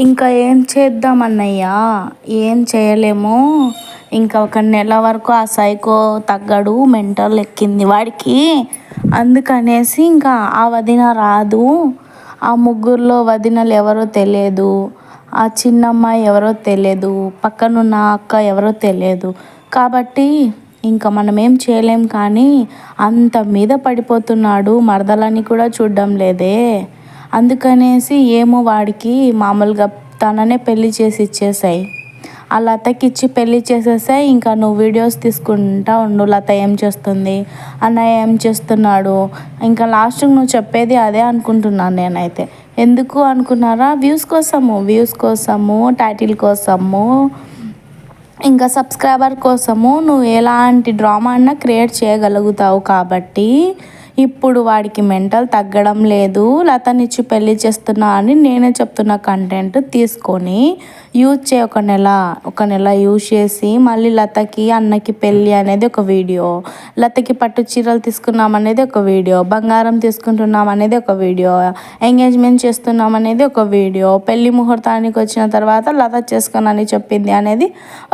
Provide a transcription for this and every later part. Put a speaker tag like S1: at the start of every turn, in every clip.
S1: ఇంకా ఏం చేద్దాం అన్నయ్య, ఏం చేయలేము. ఇంకా ఒక నెల వరకు ఆ సైకో తగ్గడు, మెంటల్ ఎక్కింది వాడికి. అందుకనేసి ఇంకా ఆ వదిన రాదు. ఆ ముగ్గురులో వదినలు ఎవరో తెలియదు, ఆ చిన్నమ్మాయి ఎవరో తెలియదు, పక్కనున్న అక్క ఎవరో తెలియదు. కాబట్టి ఇంకా మనం ఏం చేయలేం. కానీ అంత మీద పడిపోతున్నాడు, మరదలని కూడా చూడడం లేదే. అందుకనేసి ఏమో వాడికి మామూలుగా తననే పెళ్లి చేసి ఇచ్చేసాయి. ఆ లతకి ఇచ్చి పెళ్లి చేసేసాయి. ఇంకా నువ్వు వీడియోస్ తీసుకుంటా ఉండు, లత ఏం చేస్తుంది, అన్నయ్య ఏం చేస్తున్నాడు. ఇంకా లాస్ట్కి నువ్వు చెప్పేది అదే అనుకుంటున్నాను నేనైతే. ఎందుకు అనుకున్నారా? వ్యూస్ కోసము, టైటిల్ కోసము, ఇంకా సబ్స్క్రైబర్ కోసము నువ్వు ఎలాంటి డ్రామా అన్నా క్రియేట్ చేయగలుగుతావు. కాబట్టి ఇప్పుడు వాడికి మెంటల్ తగ్గడం లేదు. లతనిచ్చి పెళ్లి చేస్తున్నా అని నేనే చెప్తున్న కంటెంట్ తీసుకొని యూజ్ చేయి. ఒక నెల యూజ్ చేసి మళ్ళీ లతకి అన్నకి పెళ్ళి అనేది ఒక వీడియో, లతకి పట్టు చీరలు తీసుకున్నాం అనేది ఒక వీడియో, బంగారం తీసుకుంటున్నాం అనేది ఒక వీడియో, ఎంగేజ్మెంట్ చేస్తున్నాం అనేది ఒక వీడియో, పెళ్లి ముహూర్తానికి వచ్చిన తర్వాత లత చేసుకోనని చెప్పింది అనేది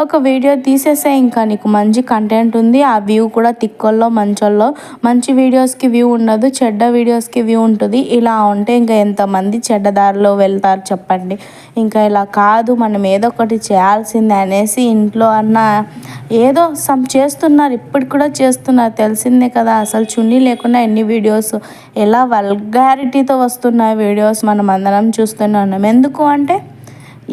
S1: ఒక వీడియో తీసేసే. ఇంకా నీకు మంచి కంటెంట్ ఉంది. ఆ వ్యూ కూడా తిక్కోల్లో మంచోల్లో. మంచి వీడియోస్కి వ్యూ ఉండదు, చెడ్డ వీడియోస్కి వ్యూ ఉంటుంది. ఇలా ఉంటే ఇంకా ఎంతమంది చెడ్డదారిలో వెళ్తారు చెప్పండి. ఇంకా ఇలా కాదు, మనం ఏదో ఒకటి చేయాల్సిందే అనేసి ఇంట్లో అన్న ఏదో చేస్తున్నారు. ఇప్పటికి కూడా చేస్తున్నారు, తెలిసిందే కదా. అసలు చున్నీ లేకుండా ఎన్ని వీడియోస్, ఎలా వల్గారిటీతో వస్తున్నాయి వీడియోస్ మనం అందరం చూస్తున్నాం. ఎందుకు అంటే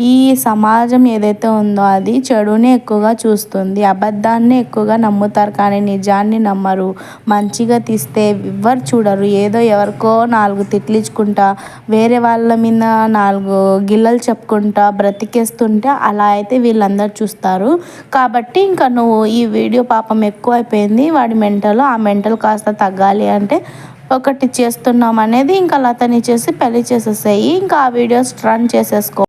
S1: ఈ సమాజం ఏదైతే ఉందో అది చెడుని ఎక్కువగా చూస్తుంది, అబద్ధాన్ని ఎక్కువగా నమ్ముతారు, కానీ నిజాన్ని నమ్మరు. మంచిగా తీస్తే ఎవ్వరు చూడరు. ఏదో ఎవరికో 4 తిట్లించుకుంటా, వేరే వాళ్ళ మీద 4 గిల్లలు చెప్పుకుంటా బ్రతికేస్తుంటే అలా అయితే వీళ్ళందరూ చూస్తారు. కాబట్టి ఇంకా నువ్వు ఈ వీడియో పాపం ఎక్కువైపోయింది వాడి మెంటల్. ఆ మెంటల్ కాస్త తగ్గాలి అంటే ఒకటి చేస్తున్నాం అనేది ఇంకా లతని చేసి పెళ్లి చేసేసాయి. ఇంకా ఆ వీడియోస్ రన్ చేసేసుకో.